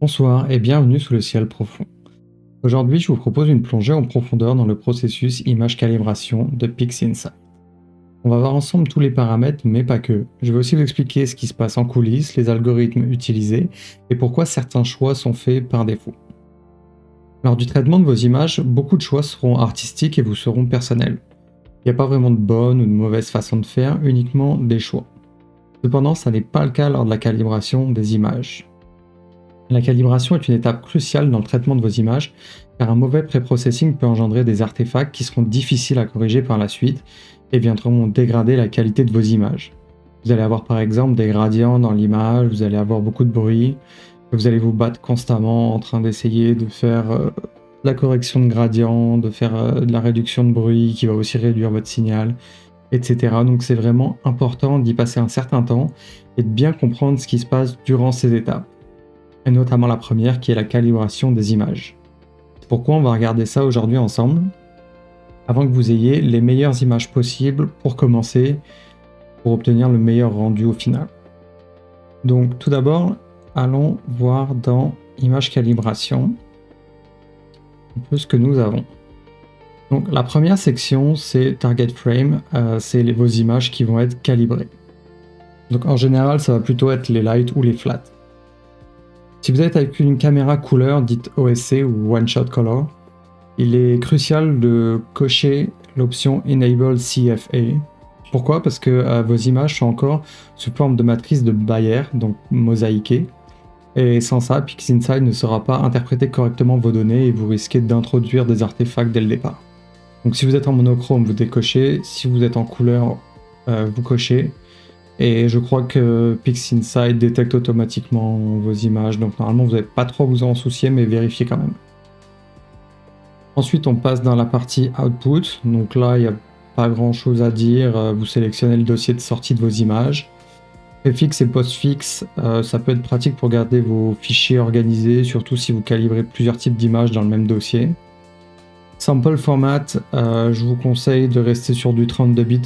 Bonsoir et bienvenue sous le ciel profond. Aujourd'hui, je vous propose une plongée en profondeur dans le processus image calibration de PixInsight. On va voir ensemble tous les paramètres, mais pas que. Je vais aussi vous expliquer ce qui se passe en coulisses, les algorithmes utilisés et pourquoi certains choix sont faits par défaut. Lors du traitement de vos images, beaucoup de choix seront artistiques et vous seront personnels. Il n'y a pas vraiment de bonne ou de mauvaise façon de faire, uniquement des choix. Cependant, ça n'est pas le cas lors de la calibration des images. La calibration est une étape cruciale dans le traitement de vos images, car un mauvais pré-processing peut engendrer des artefacts qui seront difficiles à corriger par la suite et viendront dégrader la qualité de vos images. Vous allez avoir par exemple des gradients dans l'image, vous allez avoir beaucoup de bruit, vous allez vous battre constamment en train d'essayer de faire la correction de gradient, de faire de la réduction de bruit qui va aussi réduire votre signal, etc. Donc c'est vraiment important d'y passer un certain temps et de bien comprendre ce qui se passe durant ces étapes, et notamment la première qui est la calibration des images. C'est pourquoi on va regarder ça aujourd'hui ensemble, avant que vous ayez les meilleures images possibles pour commencer, pour obtenir le meilleur rendu au final. Donc tout d'abord, allons voir dans image calibration un peu ce que nous avons. Donc la première section c'est target frame, c'est vos images qui vont être calibrées. Donc en général ça va plutôt être les light ou les flats. Si vous êtes avec une caméra couleur dite OSC ou One Shot Color, il est crucial de cocher l'option Enable CFA. Pourquoi? Parce que vos images sont encore sous forme de matrice de Bayer, donc mosaïquée, et sans ça, PixInsight ne saura pas interpréter correctement vos données et vous risquez d'introduire des artefacts dès le départ. Donc si vous êtes en monochrome, vous décochez, si vous êtes en couleur, vous cochez. Et je crois que PixInsight détecte automatiquement vos images, donc normalement vous n'avez pas trop à vous en soucier, mais vérifiez quand même. Ensuite on passe dans la partie Output, donc là il n'y a pas grand chose à dire, vous sélectionnez le dossier de sortie de vos images. Préfixe et postfixe, ça peut être pratique pour garder vos fichiers organisés, surtout si vous calibrez plusieurs types d'images dans le même dossier. Sample format, je vous conseille de rester sur du 32 bits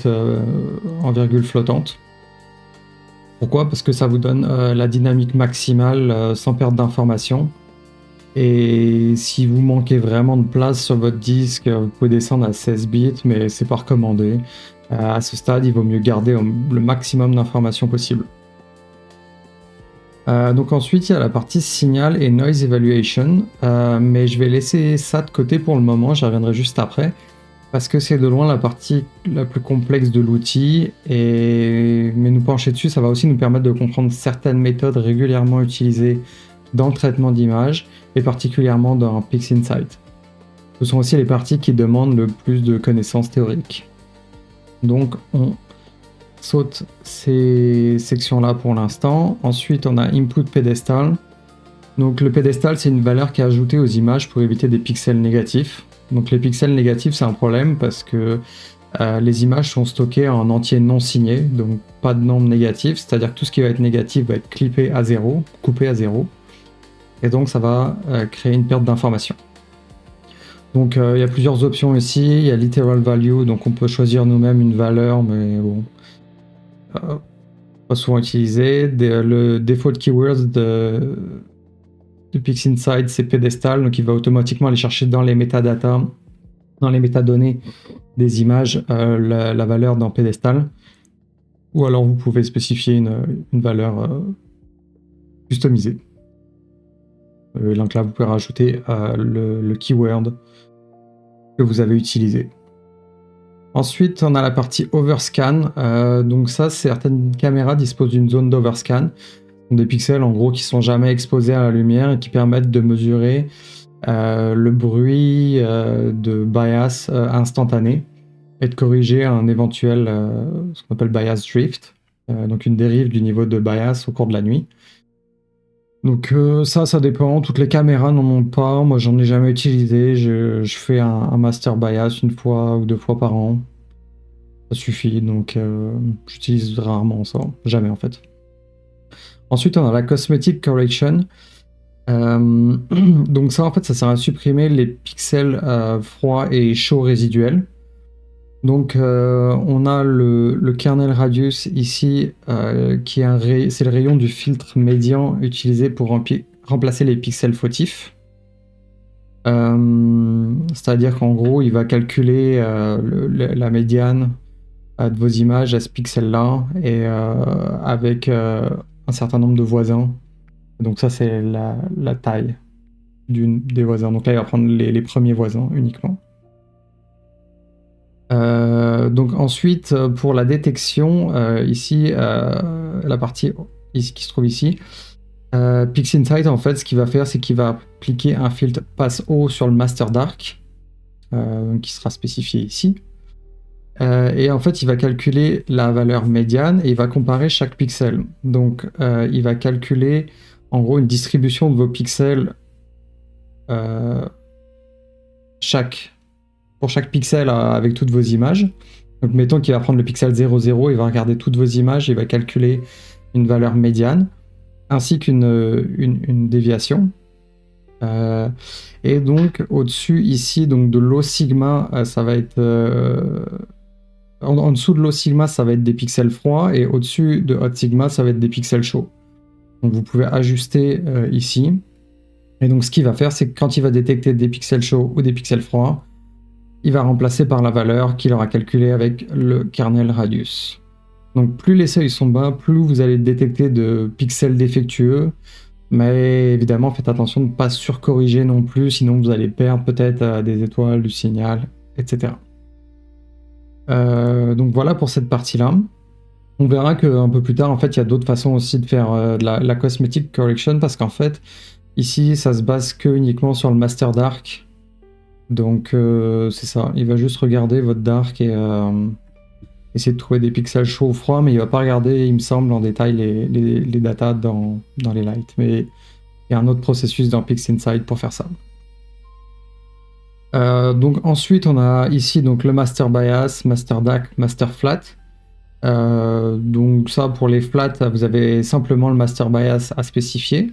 en virgule flottante. Pourquoi? Parce que ça vous donne la dynamique maximale sans perte d'information. Et si vous manquez vraiment de place sur votre disque, vous pouvez descendre à 16 bits, mais c'est pas recommandé. À ce stade, il vaut mieux garder le maximum d'informations possible. Donc ensuite, il y a la partie signal et noise evaluation, mais je vais laisser ça de côté pour le moment, j'y reviendrai juste après. Parce que c'est de loin la partie la plus complexe de l'outil, mais nous pencher dessus, ça va aussi nous permettre de comprendre certaines méthodes régulièrement utilisées dans le traitement d'images, et particulièrement dans PixInsight. Ce sont aussi les parties qui demandent le plus de connaissances théoriques. Donc on saute ces sections-là pour l'instant. Ensuite on a Input Pedestal. Donc le pédestal, c'est une valeur qui est ajoutée aux images pour éviter des pixels négatifs. Donc les pixels négatifs, c'est un problème parce que les images sont stockées en entier non signé, donc pas de nombre négatif, c'est-à-dire que tout ce qui va être négatif va être clippé à zéro, coupé à zéro, et donc ça va créer une perte d'information. Donc il y a plusieurs options ici, il y a literal value, donc on peut choisir nous-mêmes une valeur, mais bon, pas souvent utilisé. Le default keywords de PixInsight, c'est pédestal, donc il va automatiquement aller chercher dans les métadatas, dans les métadonnées des images, la valeur dans pédestal. Ou alors vous pouvez spécifier une valeur customisée. Donc là, vous pouvez rajouter le keyword que vous avez utilisé. Ensuite, on a la partie overscan. Donc ça, certaines caméras disposent d'une zone d'overscan. Des pixels en gros qui sont jamais exposés à la lumière et qui permettent de mesurer le bruit de bias instantané et de corriger un éventuel ce qu'on appelle bias drift, donc une dérive du niveau de bias au cours de la nuit. Donc ça dépend, toutes les caméras n'en ont pas, moi j'en ai jamais utilisé, je fais un master bias une fois ou deux fois par an, ça suffit, donc j'utilise rarement ça, jamais en fait. Ensuite, on a la Cosmetic Correction. Donc ça, en fait, ça sert à supprimer les pixels froids et chauds résiduels. Donc on a le kernel radius ici, qui est c'est le rayon du filtre médian utilisé pour remplacer les pixels fautifs. C'est-à-dire qu'en gros, il va calculer la médiane de vos images à ce pixel-là et avec un certain nombre de voisins. Donc ça, c'est la taille des voisins. Donc là, il va prendre les premiers voisins uniquement. Donc ensuite, pour la détection, ici, la partie ici, qui se trouve ici, PixInsight, en fait, ce qu'il va faire, c'est qu'il va appliquer un filtre pass haut sur le master dark, qui sera spécifié ici. Et en fait, il va calculer la valeur médiane et il va comparer chaque pixel. Donc, il va calculer en gros une distribution de vos pixels pour chaque pixel avec toutes vos images. Donc, mettons qu'il va prendre le pixel 0, 0, il va regarder toutes vos images, il va calculer une valeur médiane ainsi qu'une déviation. Et donc, au-dessus ici, donc de l'O sigma, ça va être en dessous de l'O sigma, ça va être des pixels froids, et au-dessus de hot sigma, ça va être des pixels chauds. Donc vous pouvez ajuster ici. Et donc ce qu'il va faire, c'est que quand il va détecter des pixels chauds ou des pixels froids, il va remplacer par la valeur qu'il aura calculée avec le kernel radius. Donc plus les seuils sont bas, plus vous allez détecter de pixels défectueux. Mais évidemment, faites attention de ne pas surcorriger non plus, sinon vous allez perdre peut-être des étoiles, du signal, etc. Donc voilà pour cette partie-là. On verra qu'un peu plus tard, en fait, il y a d'autres façons aussi de faire de la cosmetic correction, parce qu'en fait, ici, ça se base que uniquement sur le master dark. Donc c'est ça, il va juste regarder votre dark et essayer de trouver des pixels chauds ou froids, mais il va pas regarder, il me semble, en détail les datas dans les lights. Mais il y a un autre processus dans PixInsight pour faire ça. Donc ensuite, on a ici donc le master bias, master dark, master flat. Donc ça, pour les flats, vous avez simplement le master bias à spécifier.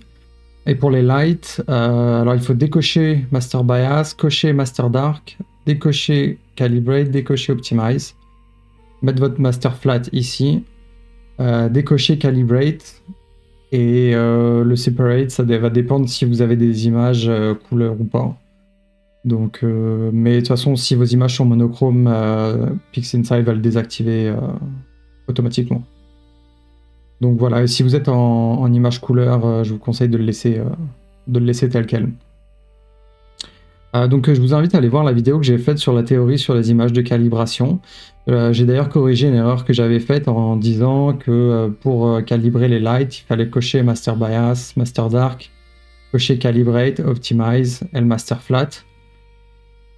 Et pour les lights, alors il faut décocher master bias, cocher master dark, décocher calibrate, décocher optimize, mettre votre master flat ici, décocher calibrate, et le separate, ça va dépendre si vous avez des images couleur ou pas. Donc, mais de toute façon, si vos images sont monochromes, PixInsight va le désactiver automatiquement. Donc voilà, et si vous êtes en image couleur, je vous conseille de le laisser tel quel. Donc je vous invite à aller voir la vidéo que j'ai faite sur la théorie sur les images de calibration. J'ai d'ailleurs corrigé une erreur que j'avais faite en disant que pour calibrer les lights, il fallait cocher master bias, master dark, cocher calibrate, optimize et le master flat.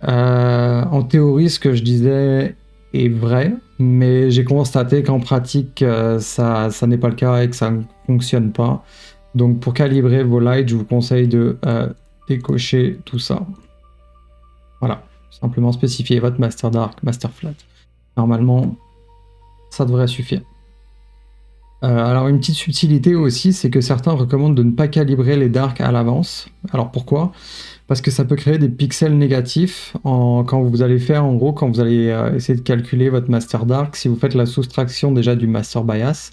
En théorie, ce que je disais est vrai, mais j'ai constaté qu'en pratique, ça n'est pas le cas et que ça ne fonctionne pas. Donc pour calibrer vos lights, je vous conseille de décocher tout ça. Voilà, simplement spécifier votre master dark, master flat. Normalement, ça devrait suffire. Alors une petite subtilité aussi, c'est que certains recommandent de ne pas calibrer les darks à l'avance. Alors pourquoi ? Parce que ça peut créer des pixels négatifs quand vous allez faire, en gros, quand vous allez essayer de calculer votre master dark, si vous faites la soustraction déjà du master bias,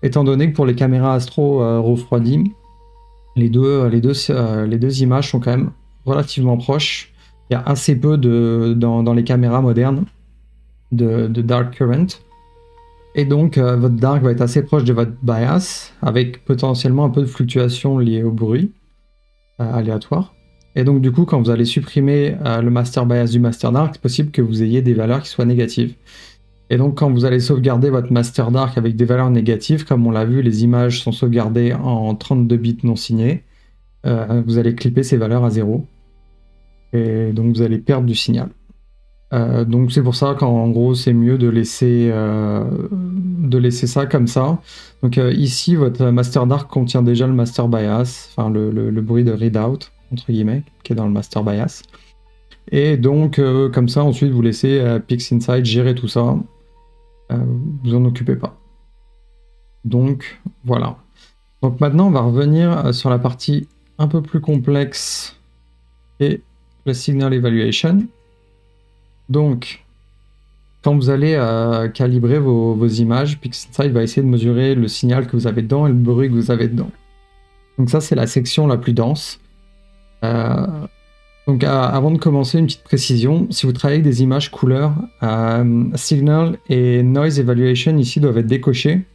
étant donné que pour les caméras astro refroidies, les deux images sont quand même relativement proches. Il y a assez peu dans les caméras modernes de dark current. Et donc, votre dark va être assez proche de votre bias, avec potentiellement un peu de fluctuation liée au bruit aléatoire. Et donc, du coup, quand vous allez supprimer le master bias du master dark, c'est possible que vous ayez des valeurs qui soient négatives. Et donc, quand vous allez sauvegarder votre master dark avec des valeurs négatives, comme on l'a vu, les images sont sauvegardées en 32 bits non signés, vous allez clipper ces valeurs à 0. Et donc, vous allez perdre du signal. Donc c'est pour ça qu'en gros c'est mieux de laisser ça comme ça. Donc ici votre master dark contient déjà le master bias, enfin le bruit de readout entre guillemets qui est dans le master bias. Et donc comme ça ensuite vous laissez PixInsight gérer tout ça. Vous en occupez pas. Donc voilà. Donc maintenant on va revenir sur la partie un peu plus complexe et le signal evaluation. Donc, quand vous allez calibrer vos images, PixInsight va essayer de mesurer le signal que vous avez dedans et le bruit que vous avez dedans. Donc ça, c'est la section la plus dense. Donc avant de commencer, une petite précision. Si vous travaillez avec des images couleurs, Signal et Noise Evaluation ici doivent être décochés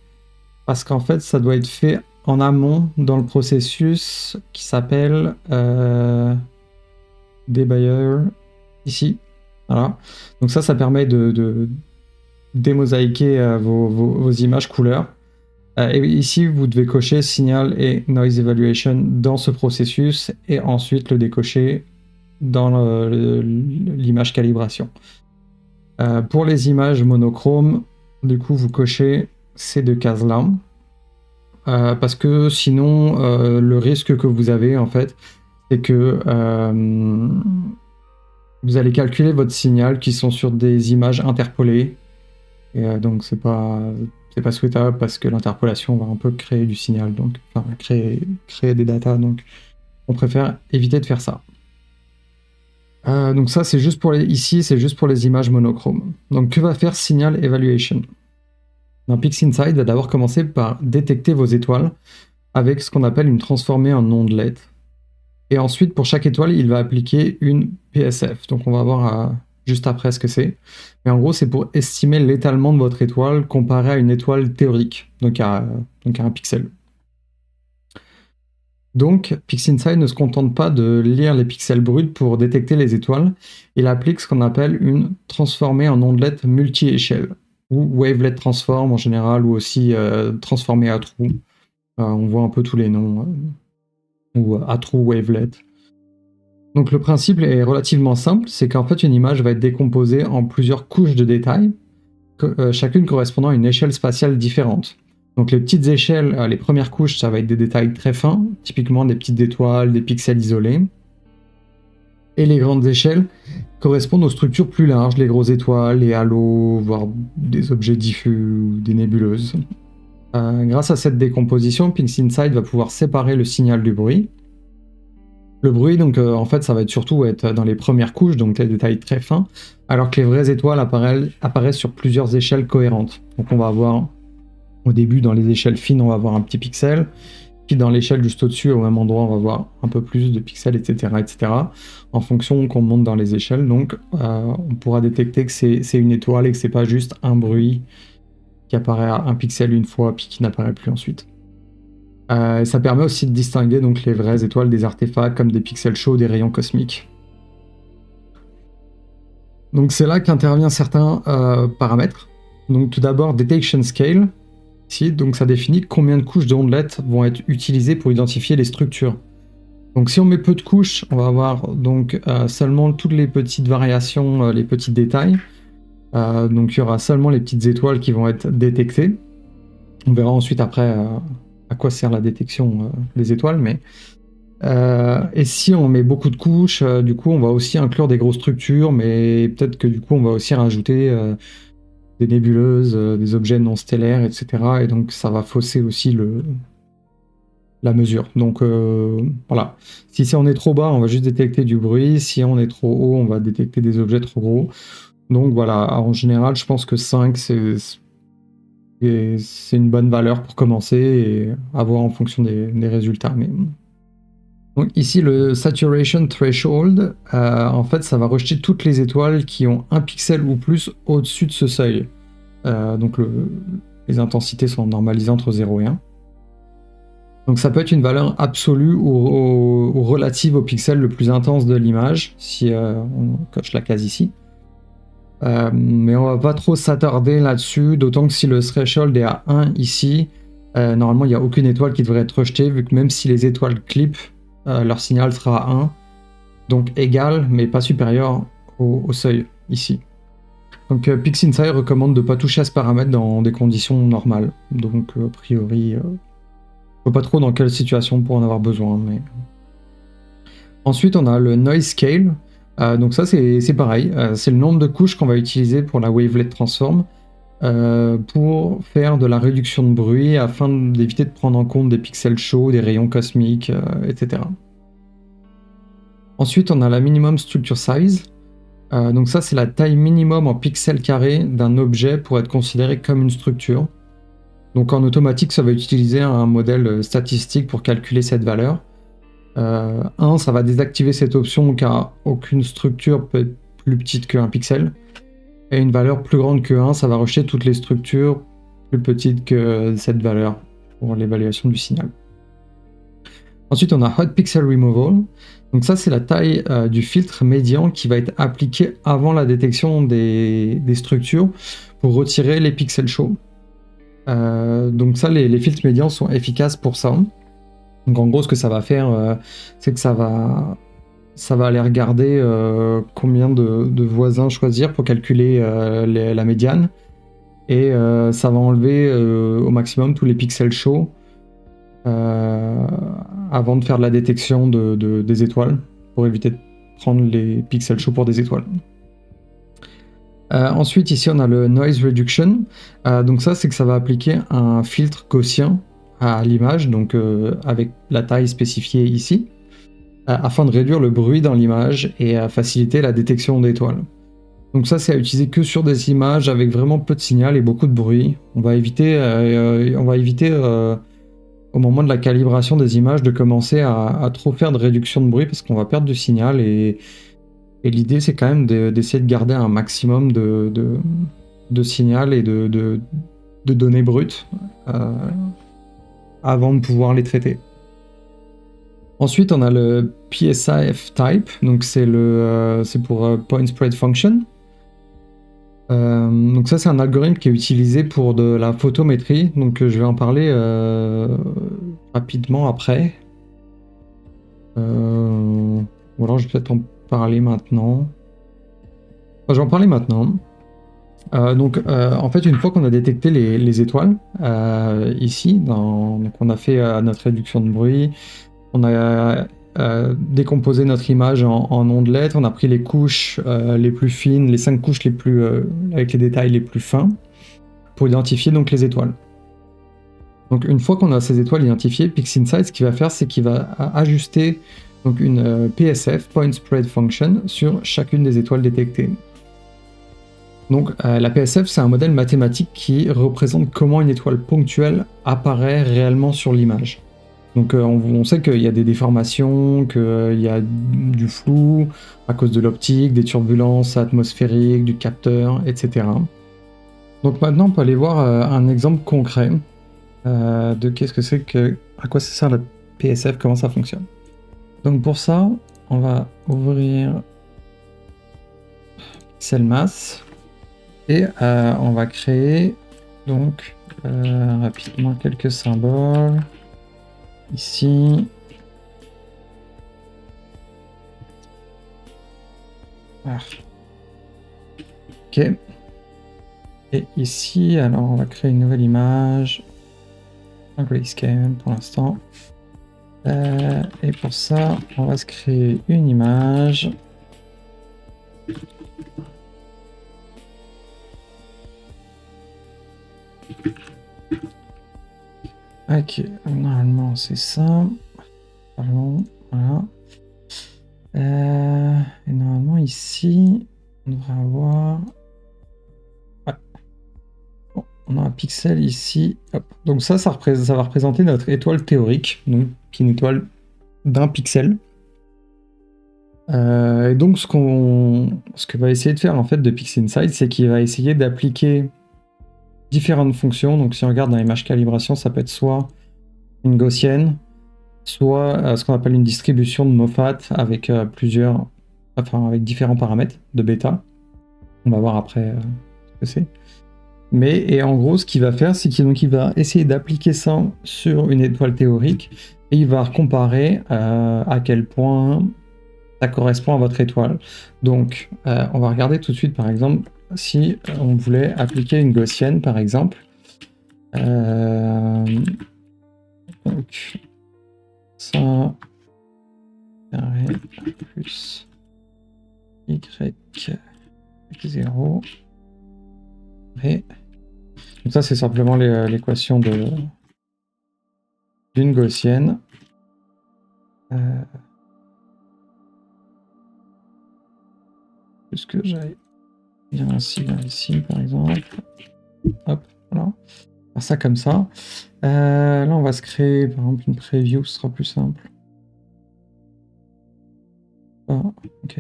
parce qu'en fait, ça doit être fait en amont dans le processus qui s'appelle Debayer, ici. Voilà. Donc ça permet de démosaïquer vos images couleurs. Et ici, vous devez cocher Signal et Noise Evaluation dans ce processus et ensuite le décocher dans l'image calibration. Pour les images monochromes, du coup, vous cochez ces deux cases-là. Parce que sinon, le risque que vous avez, en fait, c'est que vous allez calculer votre signal qui sont sur des images interpolées. Et donc, c'est pas souhaitable parce que l'interpolation va un peu créer du signal, donc enfin, créer des datas. Donc, on préfère éviter de faire ça. Donc ça, c'est juste pour ici, c'est juste pour les images monochromes. Donc, que va faire Signal Evaluation? PixInsight va d'abord commencer par détecter vos étoiles avec ce qu'on appelle une transformée en ondelet. Et ensuite, pour chaque étoile, il va appliquer une PSF. Donc on va voir juste après ce que c'est. Mais en gros, c'est pour estimer l'étalement de votre étoile comparé à une étoile théorique, donc à un pixel. Donc, PixInsight ne se contente pas de lire les pixels bruts pour détecter les étoiles, il applique ce qu'on appelle une transformée en ondelet multi-échelle, ou wavelet transform en général, ou aussi transformée à trou. On voit un peu tous les noms, ou à trou wavelet. Donc le principe est relativement simple, c'est qu'en fait une image va être décomposée en plusieurs couches de détails, chacune correspondant à une échelle spatiale différente. Donc les petites échelles, les premières couches, ça va être des détails très fins, typiquement des petites étoiles, des pixels isolés. Et les grandes échelles correspondent aux structures plus larges, les grosses étoiles, les halos, voire des objets diffus ou des nébuleuses. Grâce à cette décomposition, PixInsight va pouvoir séparer le signal du bruit. Le bruit, donc en fait, ça va surtout être dans les premières couches, donc des détails très fins, alors que les vraies étoiles apparaissent sur plusieurs échelles cohérentes. Donc on va avoir, au début, dans les échelles fines, on va avoir un petit pixel, puis dans l'échelle juste au-dessus, au même endroit, on va avoir un peu plus de pixels, etc., etc. En fonction qu'on monte dans les échelles, donc on pourra détecter que c'est une étoile et que c'est pas juste un bruit qui apparaît à un pixel une fois, puis qui n'apparaît plus ensuite. Ça permet aussi de distinguer donc les vraies étoiles des artefacts comme des pixels chauds, des rayons cosmiques. Donc c'est là qu'interviennent certains paramètres. Donc tout d'abord Detection Scale, ici, donc ça définit combien de couches de ondelettes vont être utilisées pour identifier les structures. Donc si on met peu de couches, on va avoir donc seulement toutes les petites variations, les petits détails. Donc il y aura seulement les petites étoiles qui vont être détectées. On verra ensuite après à quoi sert la détection des étoiles, mais et si on met beaucoup de couches, du coup on va aussi inclure des grosses structures, mais peut-être que du coup on va aussi rajouter des nébuleuses, des objets non stellaires, etc. Et donc ça va fausser aussi la mesure. Donc voilà. Si on est trop bas, on va juste détecter du bruit. Si on est trop haut, on va détecter des objets trop gros. Donc voilà, en général, je pense que 5, c'est une bonne valeur pour commencer et à voir en fonction des résultats. Mais... Donc ici, le Saturation Threshold, en fait, ça va rejeter toutes les étoiles qui ont un pixel ou plus au-dessus de ce seuil. Donc les intensités sont normalisées entre 0 et 1. Donc ça peut être une valeur absolue ou relative au pixel le plus intense de l'image, si on coche la case ici. Mais on va pas trop s'attarder là-dessus, d'autant que si le threshold est à 1 ici, normalement il n'y a aucune étoile qui devrait être rejetée, vu que même si les étoiles clippent, leur signal sera à 1, donc égal, mais pas supérieur au seuil, ici. Donc PixInsight recommande de ne pas toucher à ce paramètre dans des conditions normales, donc a priori, je ne sais pas trop dans quelle situation pour en avoir besoin. Mais... Ensuite, on a le Noise Scale. Donc ça, c'est pareil, c'est le nombre de couches qu'on va utiliser pour la wavelet transform pour faire de la réduction de bruit afin d'éviter de prendre en compte des pixels chauds, des rayons cosmiques, etc. Ensuite, on a la minimum structure size. Donc ça, c'est la taille minimum en pixels carrés d'un objet pour être considéré comme une structure. Donc en automatique, ça va utiliser un modèle statistique pour calculer cette valeur. 1, ça va désactiver cette option car aucune structure peut être plus petite qu'un pixel. Et une valeur plus grande que 1, ça va rejeter toutes les structures plus petites que cette valeur pour l'évaluation du signal. Ensuite, on a Hot Pixel Removal. Donc ça, c'est la taille du filtre médian qui va être appliqué avant la détection des structures pour retirer les pixels chauds. Donc ça, les filtres médians sont efficaces pour ça. Donc en gros, ce que ça va faire, c'est que ça va aller regarder combien de voisins choisir pour calculer la médiane. Et ça va enlever au maximum tous les pixels chauds avant de faire de la détection des étoiles, pour éviter de prendre les pixels chauds pour des étoiles. Ensuite, ici, on a le Noise Reduction. Donc ça, c'est que ça va appliquer un filtre gaussien à l'image, donc avec la taille spécifiée ici, afin de réduire le bruit dans l'image et à faciliter la détection d'étoiles. Donc ça, c'est à utiliser que sur des images avec vraiment peu de signal et beaucoup de bruit. On va éviter au moment de la calibration des images de commencer à trop faire de réduction de bruit parce qu'on va perdre du signal et l'idée c'est quand même d'essayer de garder un maximum de signal et de données brutes avant de pouvoir les traiter. Ensuite, on a le PSIF type, donc c'est pour Point Spread Function. Donc ça, c'est un algorithme qui est utilisé pour de la photométrie, donc je vais en parler rapidement après. Ou alors je vais peut-être en parler maintenant. Enfin, je vais en parler maintenant. En fait, une fois qu'on a détecté les étoiles, ici, donc on a fait notre réduction de bruit, on a décomposé notre image en ondelettes, on a pris les couches les plus fines, les 5 couches les plus avec les détails les plus fins, pour identifier donc les étoiles. Donc une fois qu'on a ces étoiles identifiées, PixInsight, ce qu'il va faire, c'est qu'il va ajuster donc une PSF, Point Spread Function, sur chacune des étoiles détectées. Donc la PSF, c'est un modèle mathématique qui représente comment une étoile ponctuelle apparaît réellement sur l'image. Donc on sait qu'il y a des déformations, qu'il y a du flou à cause de l'optique, des turbulences atmosphériques, du capteur, etc. Donc maintenant on peut aller voir un exemple concret de qu'est-ce que c'est que, à quoi ça sert la PSF, comment ça fonctionne. Donc pour ça, on va ouvrir PixelMass et on va créer donc rapidement quelques symboles. Ici. Ah. Ok. Et ici, alors on va créer une nouvelle image. Un grayscale pour l'instant. Et pour ça, on va se créer une image. Ok, normalement c'est ça. Pardon, voilà. Et normalement ici, on devrait avoir... Ouais. Bon, on a un pixel ici. Hop. Donc ça va représenter notre étoile théorique, donc qui est une étoile d'un pixel. Et donc ce que va essayer de faire en fait de PixInsight, c'est qu'il va essayer d'appliquer différentes fonctions. Donc si on regarde dans l'image calibration, ça peut être soit une gaussienne, soit ce qu'on appelle une distribution de Moffat avec avec différents paramètres de bêta. On va voir après ce que c'est. Et en gros, ce qu'il va faire, c'est qu'il va essayer d'appliquer ça sur une étoile théorique et il va comparer à quel point ça correspond à votre étoile. Donc, on va regarder tout de suite, par exemple, si on voulait appliquer une gaussienne, par exemple. Donc, ça carré plus y 0. Et donc ça, c'est simplement l'équation d'une gaussienne. Plus que j'aille bien ici, par exemple. Hop, voilà. faire ça comme ça. Là, on va se créer, par exemple, une preview, ce sera plus simple. Ah, ok.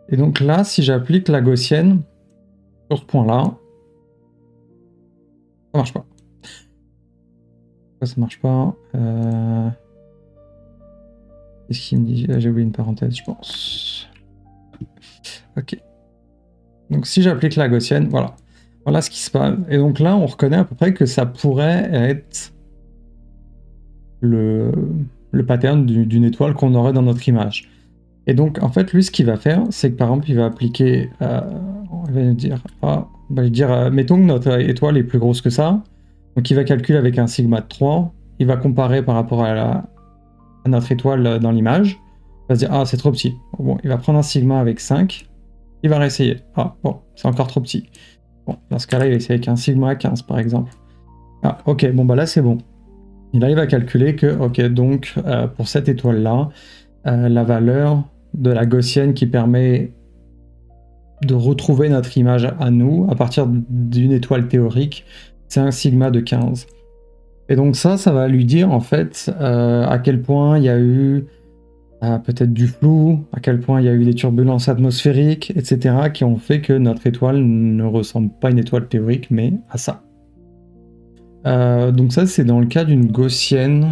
Et donc là, si j'applique la gaussienne sur ce point-là, ça marche pas. Pourquoi ça marche pas? Qu'est-ce qu'il me dit? J'ai oublié une parenthèse, je pense. Ok. Donc si j'applique la gaussienne, voilà. Voilà ce qui se passe. Et donc là, on reconnaît à peu près que ça pourrait être le pattern d'une étoile qu'on aurait dans notre image. Et donc, en fait, lui, ce qu'il va faire, c'est que par exemple, il va appliquer, il va dire, mettons que notre étoile est plus grosse que ça. Donc, il va calculer avec un sigma de 3. Il va comparer par rapport à notre étoile dans l'image. Il va se dire, ah, c'est trop petit. Bon, il va prendre un sigma avec 5. Il va réessayer. Ah, bon, c'est encore trop petit. Bon, dans ce cas-là, il va essayer avec un sigma à 15, par exemple. Ah, ok, bon, bah là, c'est bon. Il arrive à calculer que, ok, donc, pour cette étoile-là, la valeur de la gaussienne qui permet de retrouver notre image à nous, à partir d'une étoile théorique, c'est un sigma de 15. Et donc ça va lui dire, en fait, à quel point il y a eu peut-être du flou, à quel point il y a eu des turbulences atmosphériques, etc., qui ont fait que notre étoile ne ressemble pas à une étoile théorique, mais à ça. Donc ça, c'est dans le cas d'une gaussienne,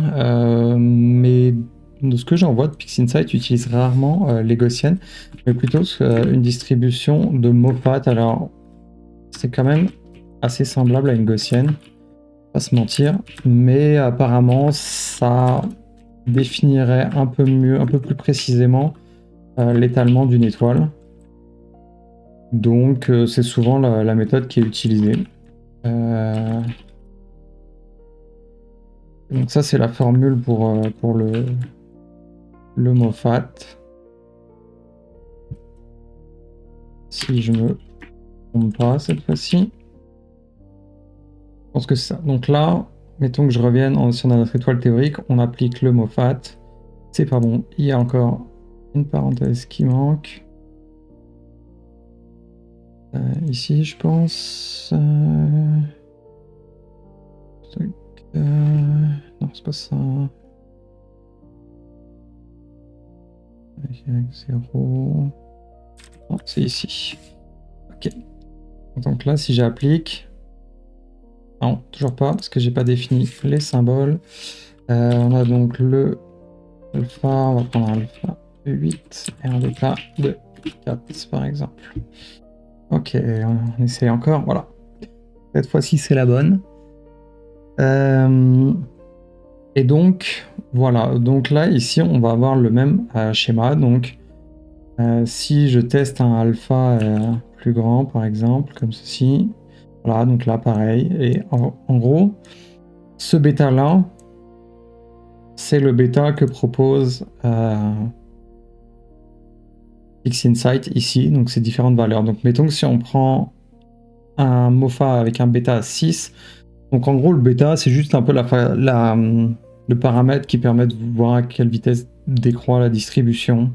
mais de ce que j'en vois, PixInsight utilise rarement les gaussiennes, mais plutôt une distribution de Moffat. Alors, c'est quand même assez semblable à une gaussienne, pas se mentir, mais apparemment, ça définirait un peu mieux, un peu plus précisément l'étalement d'une étoile. Donc, c'est souvent la méthode qui est utilisée. Donc ça, c'est la formule pour le Moffat. Si je me trompe pas cette fois-ci. Je pense que c'est ça. Donc là, mettons que je revienne sur notre étoile théorique, on applique le Moffat. C'est pas bon. Il y a encore une parenthèse qui manque. Ici, je pense. Non, c'est pas ça. Avec 0. Non, c'est ici. Ok. Donc là, si j'applique. Non, toujours pas, parce que j'ai pas défini les symboles. On a donc le alpha, on va prendre un alpha de 8 et un bêta de 4, par exemple. Ok, on essaie encore, voilà. Cette fois-ci, c'est la bonne. Et donc, voilà. Donc là, ici, on va avoir le même schéma. Donc, si je teste un alpha plus grand, par exemple, comme ceci. Voilà, donc là, pareil. Et en gros, ce bêta-là, c'est le bêta que propose PixInsight ici, donc c'est différentes valeurs. Donc mettons que si on prend un Moffat avec un bêta à 6, donc en gros le bêta c'est juste un peu le paramètre qui permet de voir à quelle vitesse décroît la distribution.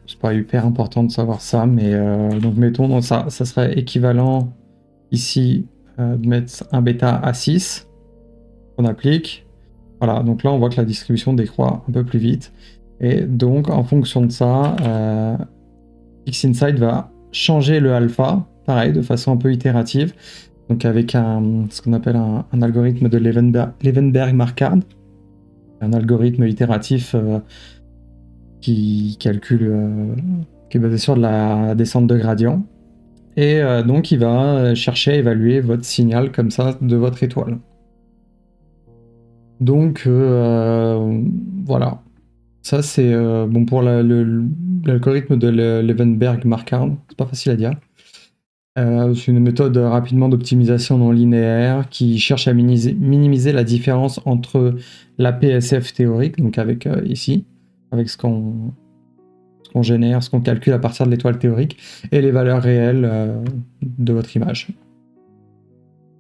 C'est pas hyper important de savoir ça, mais donc mettons donc ça serait équivalent ici de mettre un bêta à 6 qu'on applique. Voilà, donc là on voit que la distribution décroît un peu plus vite. Et donc en fonction de ça, PixInsight va changer le alpha, pareil, de façon un peu itérative. Donc avec ce qu'on appelle un algorithme de Levenberg-Marquardt, un algorithme itératif qui calcule, qui est basé sur de la descente de gradient. Et donc il va chercher à évaluer votre signal comme ça de votre étoile. Donc voilà. Ça, c'est bon pour l'algorithme de Levenberg-Marquardt. C'est pas facile à dire. C'est une méthode rapidement d'optimisation non linéaire qui cherche à minimiser la différence entre la PSF théorique, donc avec ici, avec ce qu'on génère, ce qu'on calcule à partir de l'étoile théorique, et les valeurs réelles de votre image.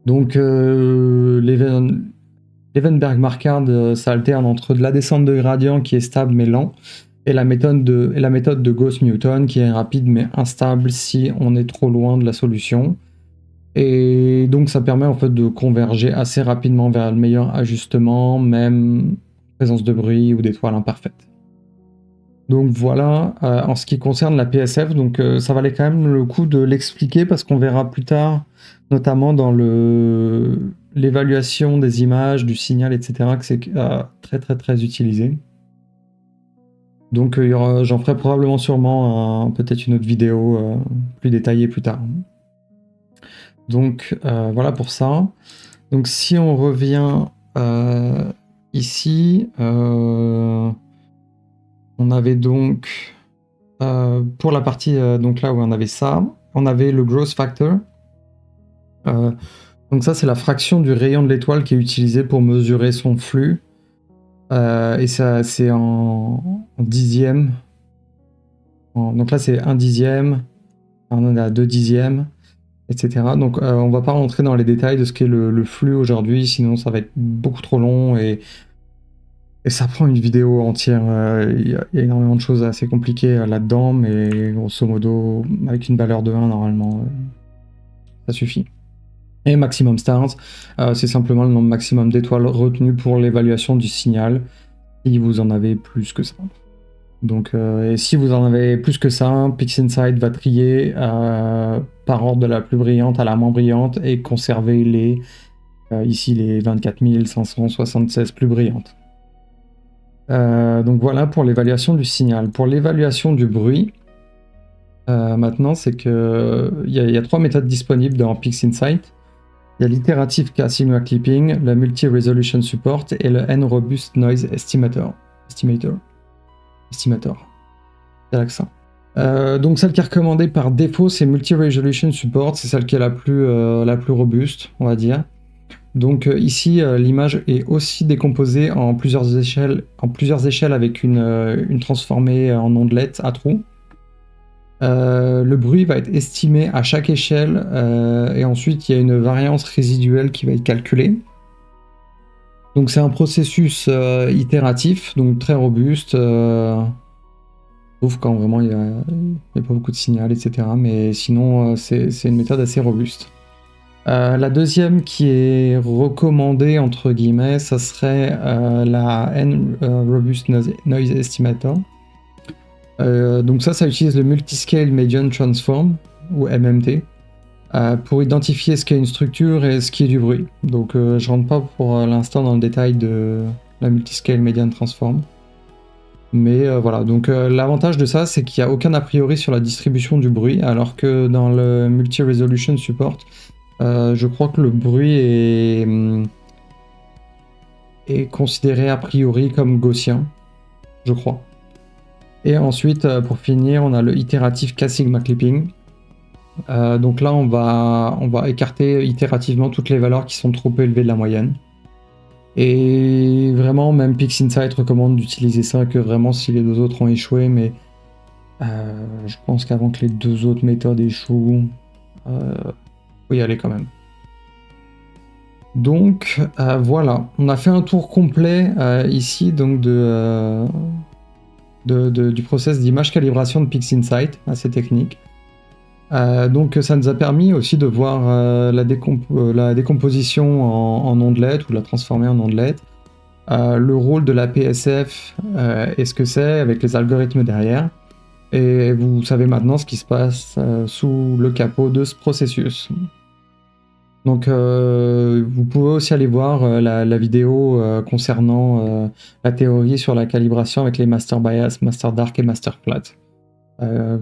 Donc Levenberg-Marquardt, ça alterne entre de la descente de gradient qui est stable mais lent, et la méthode de Gauss-Newton qui est rapide mais instable si on est trop loin de la solution. Et donc ça permet en fait de converger assez rapidement vers le meilleur ajustement, même en présence de bruit ou d'étoiles imparfaites. Donc voilà, en ce qui concerne la PSF, donc ça valait quand même le coup de l'expliquer parce qu'on verra plus tard, notamment dans l'évaluation des images, du signal, etc., que c'est très très très utilisé. Donc j'en ferai probablement sûrement peut-être une autre vidéo plus détaillée plus tard. Donc voilà pour ça. Donc si on revient ici, on avait donc pour la partie donc là où on avait ça, on avait le growth factor. Donc ça c'est la fraction du rayon de l'étoile qui est utilisée pour mesurer son flux. Et ça c'est en dixième. Donc là c'est 1/10, on en a 2/10, etc. Donc on va pas rentrer dans les détails de ce qu'est le flux aujourd'hui, sinon ça va être beaucoup trop long et ça prend une vidéo entière. Il y a énormément de choses assez compliquées là-dedans, mais grosso modo, avec une valeur de 1, normalement, ça suffit. Et maximum stars, c'est simplement le nombre maximum d'étoiles retenues pour l'évaluation du signal, si vous en avez plus que ça. Donc, et si vous en avez plus que ça, PixInsight va trier par ordre de la plus brillante à la moins brillante et conserver ici les 24 576 plus brillantes. Donc voilà pour l'évaluation du signal. Pour l'évaluation du bruit, maintenant c'est que il y a 3 méthodes disponibles dans PixInsight. Il y a l'itérative K-Sigma Clipping, le Multi-Resolution Support et le N-Robust Noise Estimator. C'est l'accent. Donc celle qui est recommandée par défaut, c'est Multi-Resolution Support, c'est celle qui est la plus robuste, on va dire. Donc ici, l'image est aussi décomposée en plusieurs échelles avec une transformée en ondelette à trous. Le bruit va être estimé à chaque échelle et ensuite il y a une variance résiduelle qui va être calculée. Donc c'est un processus itératif, donc très robuste, sauf quand vraiment il n'y a pas beaucoup de signal, etc. Mais sinon c'est une méthode assez robuste. La deuxième qui est recommandée, entre guillemets, ça serait la N-Robust Noise Estimator. Donc ça utilise le Multiscale Median Transform, ou MMT, pour identifier ce qu'est une structure et ce qui est du bruit. Donc je rentre pas pour l'instant dans le détail de la Multiscale Median Transform. Mais voilà, donc l'avantage de ça, c'est qu'il n'y a aucun a priori sur la distribution du bruit, alors que dans le Multi-Resolution Support, je crois que le bruit est considéré a priori comme gaussien, je crois. Et ensuite, pour finir, on a le itératif K-Sigma Clipping. Donc là, on va écarter itérativement toutes les valeurs qui sont trop élevées de la moyenne. Et vraiment, même PixInsight recommande d'utiliser ça que vraiment si les deux autres ont échoué, mais je pense qu'avant que les deux autres méthodes échouent, faut y aller quand même. Donc voilà, on a fait un tour complet ici donc du process d'image calibration de PixInsight, assez technique. Donc ça nous a permis aussi de voir la décomposition en ondelettes ou la transformer en ondelettes, le rôle de la PSF et ce que c'est avec les algorithmes derrière. Et vous savez maintenant ce qui se passe sous le capot de ce processus. Donc vous pouvez aussi aller voir la vidéo concernant la théorie sur la calibration avec les master bias, master dark et master flat.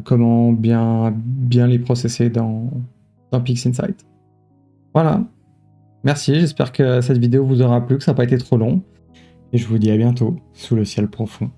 Comment bien les processer dans PixInsight. Voilà, merci, j'espère que cette vidéo vous aura plu, que ça n'a pas été trop long. Et je vous dis à bientôt sous le ciel profond.